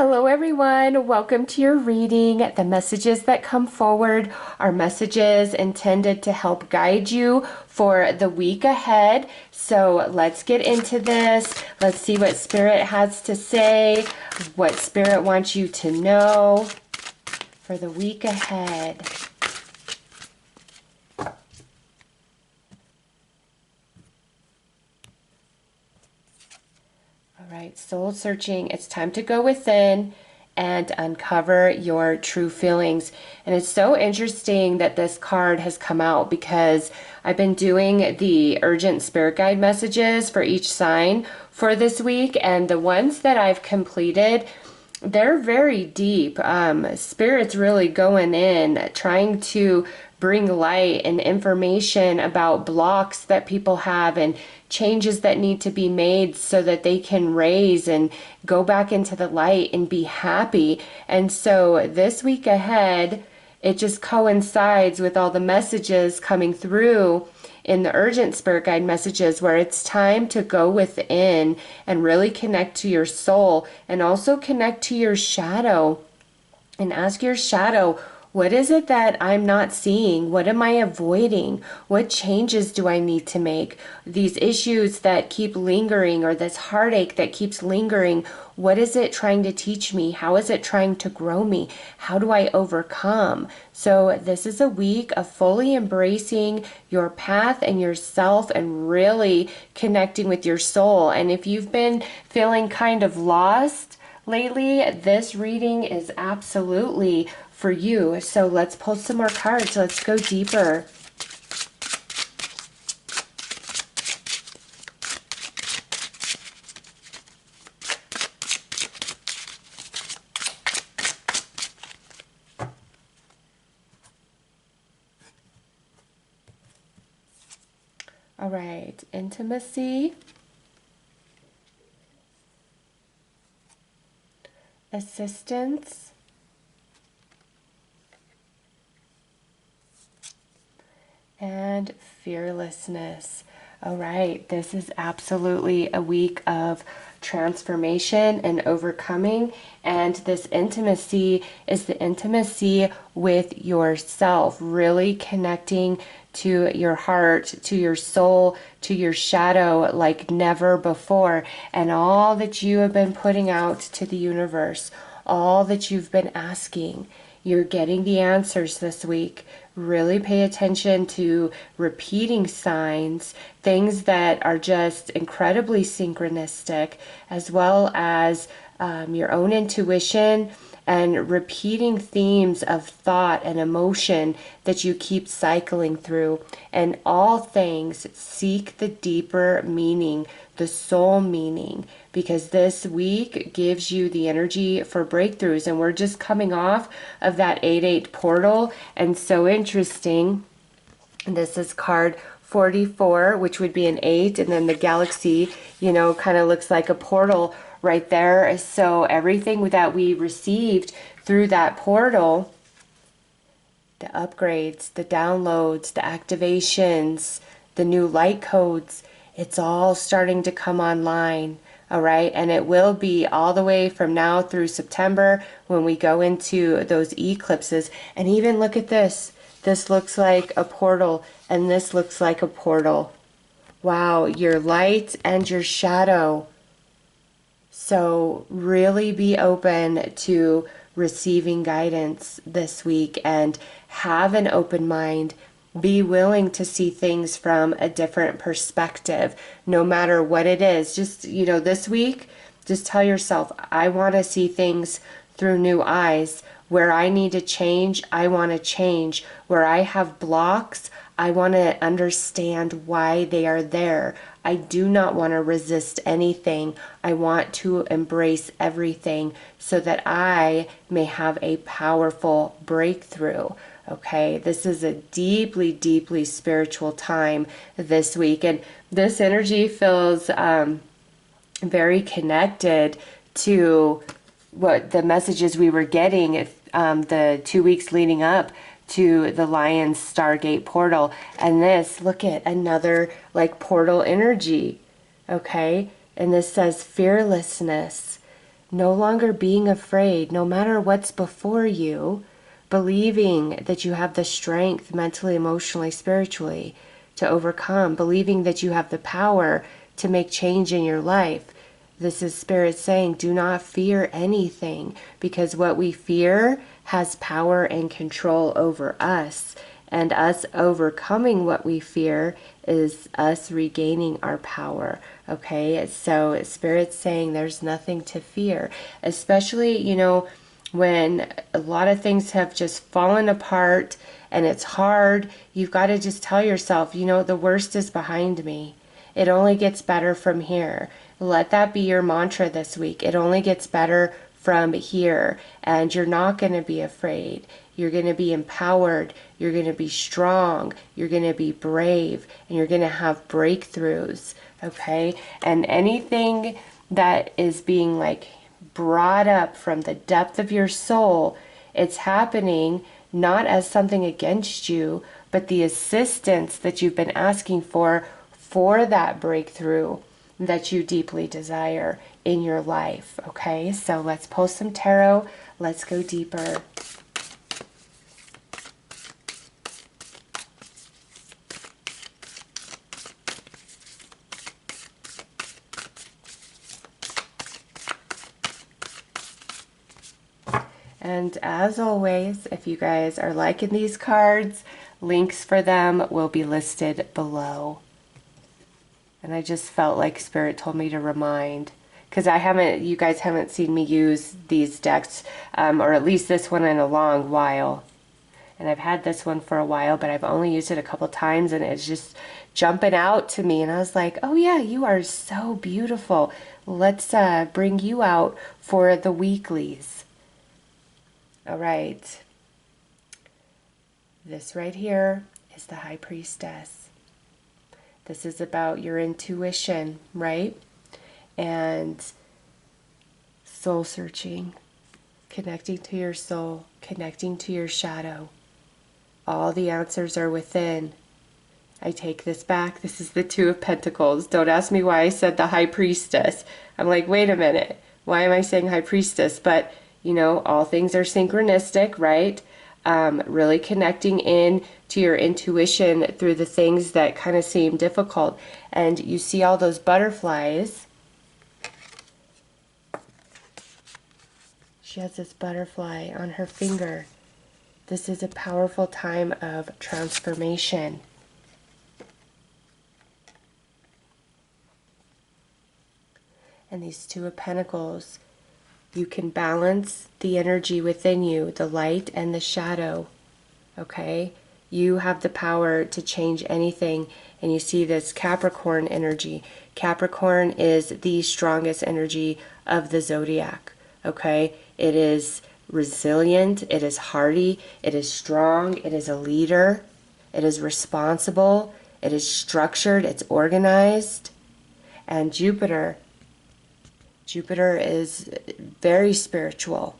Hello, everyone. Welcome to your reading. The messages that come forward are messages intended to help guide you for the week ahead. So let's get into this. Let's see what Spirit has to say, what Spirit wants you to know for the week ahead. All right, soul searching. It's time to go within and uncover your true feelings. And it's so interesting that this card has come out because I've been doing the urgent spirit guide messages for each sign for this week, and the ones that I've completed, they're very deep. Spirit's really going in, trying to bring light and information about blocks that people have and changes that need to be made so that they can raise and go back into the light and be happy. And so this week ahead, it just coincides with all the messages coming through in the urgent spirit guide messages where it's time to go within and really connect to your soul and also connect to your shadow and ask your shadow, what is it that I'm not seeing? What am I avoiding? What changes do I need to make? These issues that keep lingering, or this heartache that keeps lingering, what is it trying to teach me? How is it trying to grow me? How do I overcome? So this is a week of fully embracing your path and yourself and really connecting with your soul. And if you've been feeling kind of lost lately, this reading is absolutely for you. So let's pull some more cards. Let's go deeper. All right, intimacy, assistance, and fearlessness. All right, this is absolutely a week of transformation and overcoming. And this intimacy is the intimacy with yourself, really connecting to your heart, to your soul, to your shadow like never before. And all that you have been putting out to the universe, all that you've been asking, you're getting the answers this week. Really pay attention to repeating signs, things that are just incredibly synchronistic, as well as your own intuition and repeating themes of thought and emotion that you keep cycling through. And all things seek the deeper meaning, the soul meaning, because this week gives you the energy for breakthroughs. And we're just coming off of that 8-8 portal. And so interesting, this is card 44, which would be an 8, and then the galaxy, kind of looks like a portal right there. So everything that we received through that portal, the upgrades, the downloads, the activations, the new light codes, it's all starting to come online. All right, and it will be all the way from now through September when we go into those eclipses. And even look at this. This looks like a portal, and this looks like a portal. Wow, your light and your shadow. So really be open to receiving guidance this week and have an open mind. Be willing to see things from a different perspective, no matter what it is. Just, this week, just tell yourself, I want to see things through new eyes. Where I need to change, I want to change. Where I have blocks, I want to understand why they are there. I do not want to resist anything. I want to embrace everything so that I may have a powerful breakthrough. Okay, this is a deeply, deeply spiritual time this week. And this energy feels very connected to what the messages we were getting the 2 weeks leading up to the Lion's Stargate portal. And this, look at another like portal energy. Okay, and this says fearlessness. No longer being afraid, no matter what's before you, believing that you have the strength mentally, emotionally, spiritually to overcome, believing that you have the power to make change in your life. This is Spirit saying, do not fear anything, because what we fear has power and control over us. And us overcoming what we fear is us regaining our power. Okay, so Spirit's saying there's nothing to fear, especially, when a lot of things have just fallen apart and it's hard. You've got to just tell yourself, the worst is behind me. It only gets better from here. Let that be your mantra this week. It only gets better from here. And you're not going to be afraid. You're going to be empowered. You're going to be strong. You're going to be brave. And you're going to have breakthroughs. Okay? And anything that is being brought up from the depth of your soul, it's happening not as something against you, but the assistance that you've been asking for that breakthrough that you deeply desire in your life. Okay, so let's pull some tarot. Let's go deeper. And as always, if you guys are liking these cards, links for them will be listed below. And I just felt like Spirit told me to remind, because you guys haven't seen me use these decks, or at least this one in a long while. And I've had this one for a while, but I've only used it a couple times, and it's just jumping out to me. And I was like, oh yeah, you are so beautiful. Let's bring you out for the weeklies. All right. This right here is the High Priestess. This is about your intuition, right? And soul searching, connecting to your soul, connecting to your shadow. All the answers are within. I take this back. This is the Two of Pentacles. Don't ask me why I said the High Priestess. I'm like, wait a minute. Why am I saying High Priestess? But, all things are synchronistic, right? Really connecting in to your intuition through the things that kind of seem difficult. And you see all those butterflies. She has this butterfly on her finger. This is a powerful time of transformation. And these Two of Pentacles, you can balance the energy within you, the light and the shadow, okay? You have the power to change anything. And you see this Capricorn energy. Capricorn is the strongest energy of the zodiac, okay? It is resilient, it is hardy, it is strong, it is a leader, it is responsible, it is structured, it's organized. And Jupiter is very spiritual,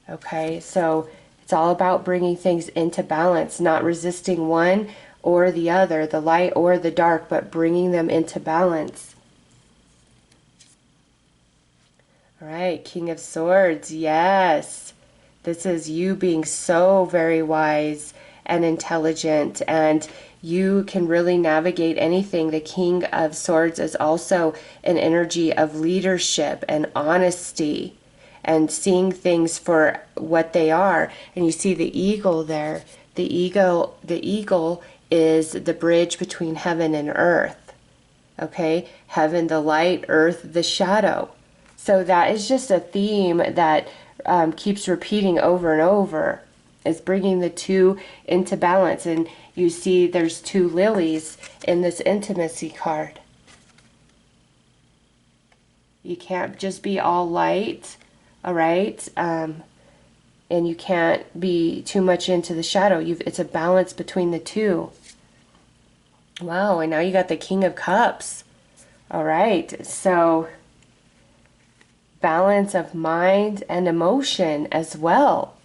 okay? So it's all about bringing things into balance, not resisting one or the other, the light or the dark, but bringing them into balance. All right, King of Swords, yes. This is you being so very wise and intelligent, and you can really navigate anything. The King of Swords is also an energy of leadership and honesty and seeing things for what they are. And you see the eagle there. The eagle is the bridge between heaven and earth. Okay? Heaven, the light; earth, the shadow. So that is just a theme that keeps repeating over and over. Is bringing the two into balance. And you see there's two lilies in this intimacy card. You can't just be all light, all right? And you can't be too much into the shadow. It's a balance between the two. Wow, and now you got the King of Cups. All right, so balance of mind and emotion as well.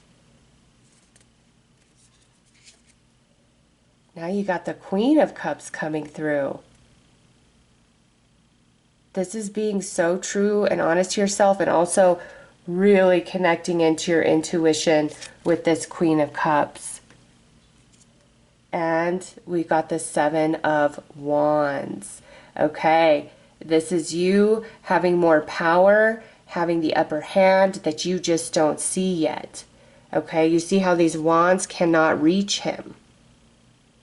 Now you got the Queen of Cups coming through. This is being so true and honest to yourself, and also really connecting into your intuition with this Queen of Cups. And we got the Seven of Wands. Okay, this is you having more power, having the upper hand that you just don't see yet. Okay, you see how these wands cannot reach him.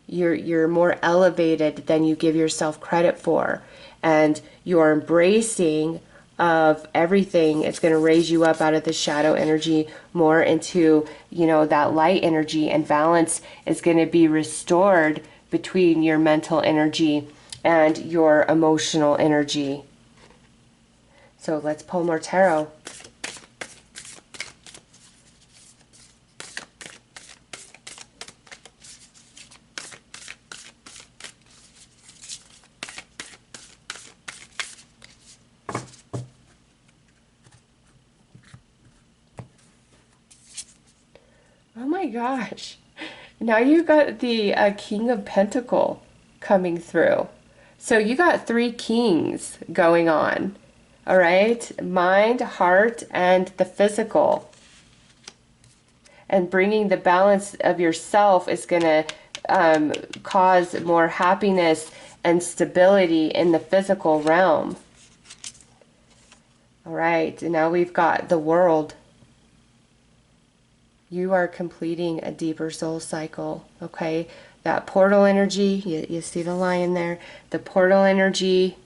You're more elevated than you give yourself credit for, and you're embracing of everything. It's going to raise you up out of the shadow energy more into, you know, that light energy, and balance is going to be restored between your mental energy and your emotional energy. So let's pull more tarot. Oh my gosh. Now you got the King of Pentacle coming through. So you got three kings going on. All right? Mind, heart, and the physical. And bringing the balance of yourself is going to cause more happiness and stability in the physical realm. All right, and now we've got the World. You are completing a deeper soul cycle, okay? That portal energy, you see the lion there, the portal energy,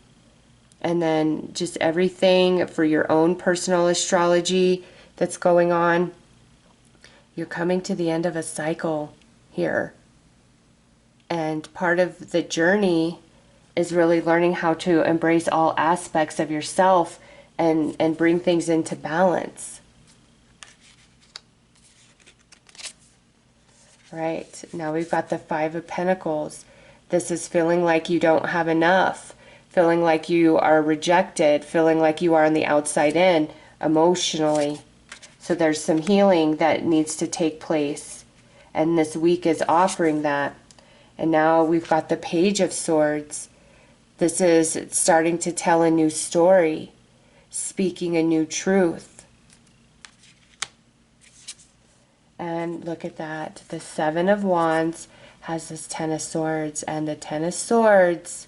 and then just everything for your own personal astrology that's going on. You're coming to the end of a cycle here. And part of the journey is really learning how to embrace all aspects of yourself and bring things into balance. Right, now we've got the Five of Pentacles. This is feeling like you don't have enough, feeling like you are rejected, feeling like you are on the outside in emotionally. So there's some healing that needs to take place, and this week is offering that. And now we've got the Page of Swords. This is starting to tell a new story, speaking a new truth. And look at that. The Seven of Wands has this Ten of Swords, and the Ten of Swords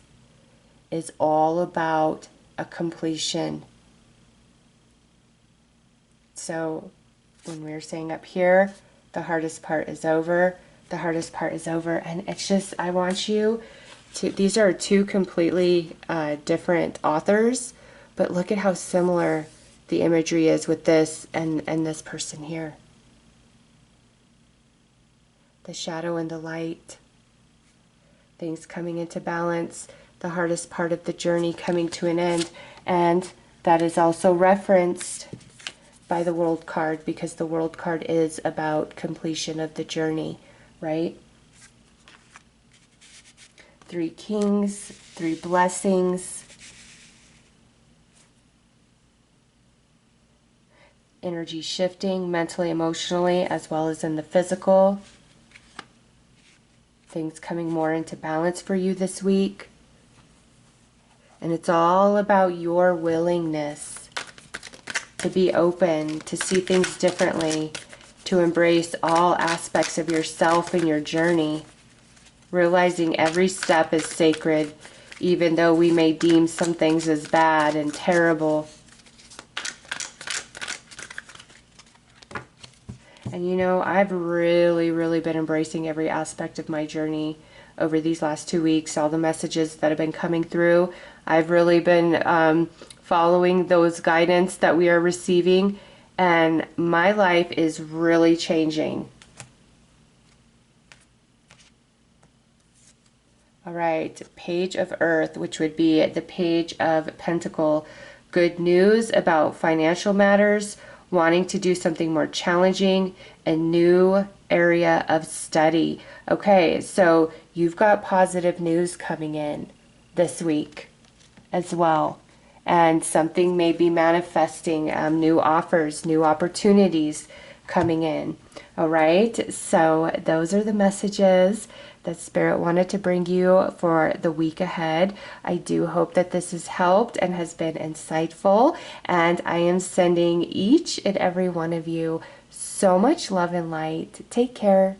is all about a completion. So when we were saying up here, the hardest part is over, the hardest part is over. And it's just, I want you to, these are two completely different authors, but look at how similar the imagery is with this and this person here. The shadow and the light, things coming into balance, the hardest part of the journey coming to an end. And that is also referenced by the World card, because the World card is about completion of the journey, right? Three kings, three blessings, energy shifting mentally, emotionally, as well as in the physical. Things coming more into balance for you this week. And it's all about your willingness to be open, to see things differently, to embrace all aspects of yourself and your journey, realizing every step is sacred, even though we may deem some things as bad and terrible. And you know, I've really been embracing every aspect of my journey over these last 2 weeks. All the messages that have been coming through, I've really been following those guidance that we are receiving, and my life is really changing. All right, Page of Earth, which would be the Page of Pentacle. Good news about financial matters, wanting to do something more challenging, a new area of study. Okay, so you've got positive news coming in this week as well. And something may be manifesting, new offers, new opportunities coming in. All right, so those are the messages that Spirit wanted to bring you for the week ahead. I do hope that this has helped and has been insightful, and I am sending each and every one of you so much love and light. Take care.